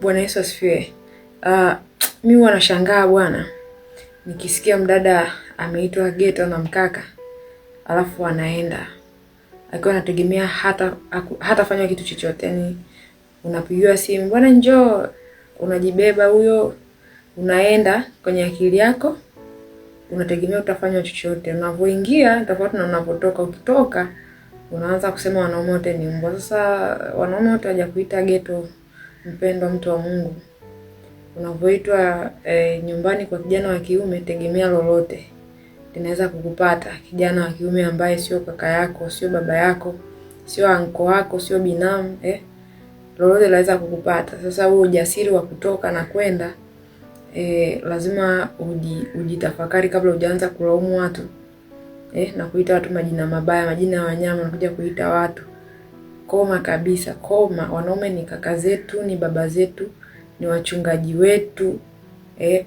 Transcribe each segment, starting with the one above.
Bwana Yesu asifiwe. Mimi wanashangaa bwana, nikisikia mdada ameitwa ghetto na mkaka, alafu anaenda akiwa anategemea hatafanya kitu chochote. Yani unapigiwa simu, bwana njoo, unajibeba huyo, unaenda kwenye akili yako, unategemea utafanya chochote. Unavyoingia tofauti na unavyotoka. Ukitoka unaanza kusema wanaume wote ni mbwa. Sasa wanaume wote hawajakuita ghetto, mpendwa mtu wa Mungu. Unavyoitwa nyumbani kwa kijana wa kiume, tegemea lolote linaweza kukupata. Kijana wa kiume ambaye sio kaka yako, sio baba yako, sio anko wako, sio binamu, lolote linaweza kukupata. Sasa huo ujasiri wa kutoka na kwenda, lazima ujitafakari kabla hujaanza kulaumu watu, na kuita watu majina mabaya, majina ya wanyama, na kuja kuita watu. Koma kabisa, koma. Wanaume ni kaka zetu, ni baba zetu, ni wachungaji wetu.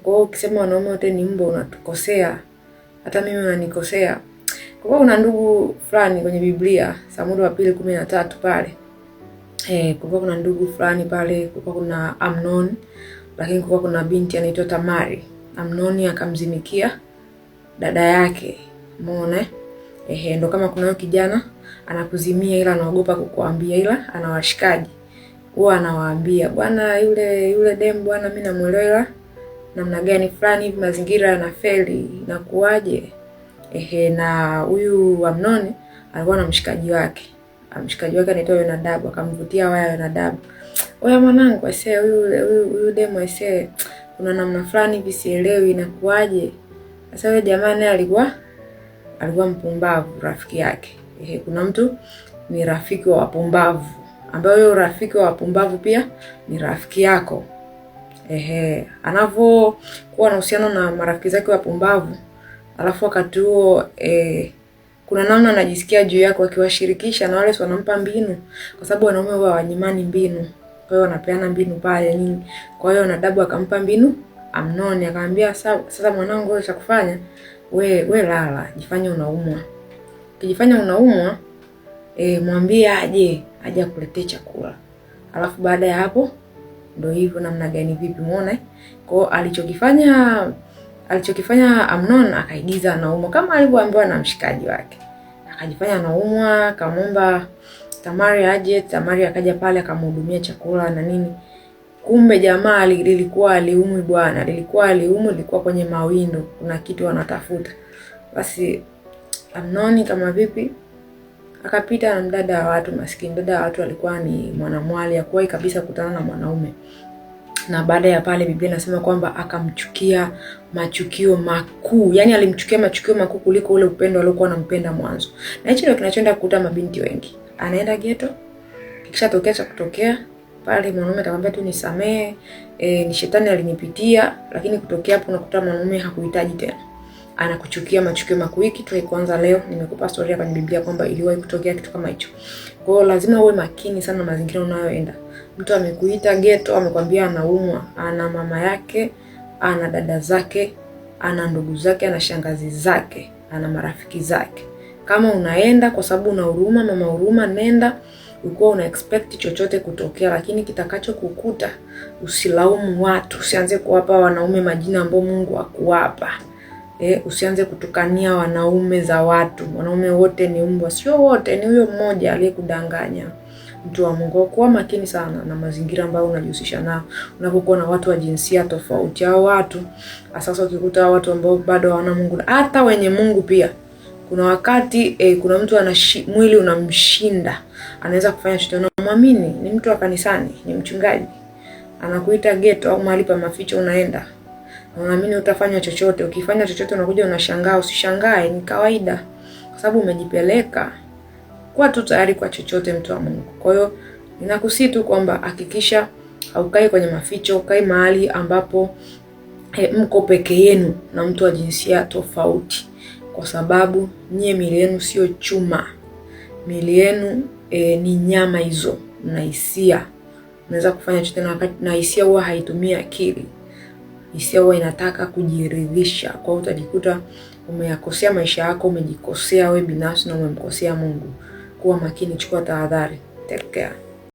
Kwa hiyo ukisema wanaume wote ni mbwa, unatukosea. Hata mimi unanikosea. Kwa hiyo una ndugu fulani kwenye Biblia, Samueli wa pili 13 pale. Kulikuwa kuna ndugu fulani pale, kulikuwa kuna Amnon, lakini kulikuwa kuna binti anaitwa Tamari. Amnoni akamzinikia dada yake. Umeona? Ndio kama kuna huyo kijana anakuzimia ila anaogopa kukuambia, ila anawashikaji. Huwa anawaambia, bwana yule dem bwana mimi namuelewa namna gani fulani hivi, mazingira yanafeli na kuaje. Na huyu Amnoni alikuwa na mshikaji wake. Mshikaji wake anaitwa Yonadabu, akamvutia waya Yonadabu. Oya mwanangu, huyu dem aisee, kuna namna fulani hivi sielewi na kuaje. Sasa yule jamaa naye alikuwa mpumbavu, rafiki yake. Kuna mtu ni rafiki wa wapumbavu, ambaye huyo rafiki wa wapumbavu pia ni rafiki yako. Anavyokuwa na uhusiano na marafiki zake wapumbavu, alafu wakati huo kuna namna anajisikia juu yako, akiwashirikisha na wale wanampa mbinu, kwa sababu wanaume huwa wanyimani mbinu. Kwa hiyo wanapeana mbinu pale nini. Kwa hiyo Nadabu akampa mbinu Amnoni, akamwambia sasa mwanangu, wewe cha kufanya, we lala, jifanye unaumwa. Ukijifanya unaumwa, mwambie aje akuletee chakula. Alafu baada ya hapo ndio hivyo namna gani vipi, umeona? Kwa alichokifanya Amnon, akaigiza anaumwa kama alivyoambiwa na mshikaji wake. Akajifanya anaumwa, akamwomba Tamari aje. Tamari akaja pale akamhudumia chakula na nini. Kumbe jamaa lilikuwa aliumwi bwana, lilikuwa kwenye mawindo, kuna kitu wanatafuta. Basi Amnoni kama vipi akapita na mdada wa watu maskini. Dada wa watu alikuwa ni mwanamwali, hakuwahi kabisa kukutana na mwanaume. Na baada ya pale Biblia inasema kwamba akamchukia machukio makuu. Yaani alimchukia machukio makuu kuliko ule upendo aliokuwa anampenda mwanzo. Na hicho ndio kinachoenda kukuta mabinti wengi. Anaenda ghetto, kisha cha kutokea pale mwanaume atakwambia tu nisamee, ni shetani alinipitia, lakini kutokea hapo unakuta mwanaume hakuhitaji tena. Anakuchukia machukio makuu. Hiki tu kwanza leo nimekupa story kwenye Biblia kwamba iliwahi kutokea kitu kama hicho. Kwa hiyo lazima uwe makini sana na mazingira unayoenda. Mtu amekuita ghetto, amekwambia anaumwa, ana mama yake, ana dada zake, ana ndugu zake, ana shangazi zake, ana marafiki zake. Kama unaenda kwa sababu una huruma, mama huruma, nenda. Ulikuwa una expect chochote kutokea, lakini kitakacho kukuta, usilaumu watu. Usianze kuwapa wanaume majina ambayo Mungu hakuwapa. Usianze kutukania wanaume za watu. Wanaume wote ni mbwa, sio wote, ni huyo mmoja aliyekudanganya. Mtu wa Mungu, kuwa makini sana na mazingira ambayo unajihusisha nao. Unapokuwa na watu wa jinsia tofauti au watu, sasa ukikuta watu ambao bado hawana Mungu, hata wenye Mungu pia, kuna wakati kuna mtu mwili unamshinda, anaweza kufanya chochote. Unamwamini, ni mtu wa kanisani, ni mchungaji, anakuita ghetto au mahali pa maficho, unaenda na unaamini utafanya chochote. Ukifanya chochote unakuja unashangaa. Usishangae, ni kawaida, kwa sababu umejipeleka. Kuwa tu tayari kwa chochote, mtu wa Mungu. Kwa hiyo ninakusii tu kwamba hakikisha haukai kwenye maficho, ukai mahali ambapo mko peke yenu na mtu wa jinsia tofauti, kwa sababu nyie miili yenu sio chuma. Miili yenu ni nyama hizo, na hisia. Unaweza kufanya chochote na hisia huwa haitumii akili. Hisia huwa inataka kujiridhisha. Kwa hiyo utajikuta umeyakosea maisha yako, umejikosea wewe binafsi na umemkosea Mungu. Kuwa makini, chukua tahadhari. Take care.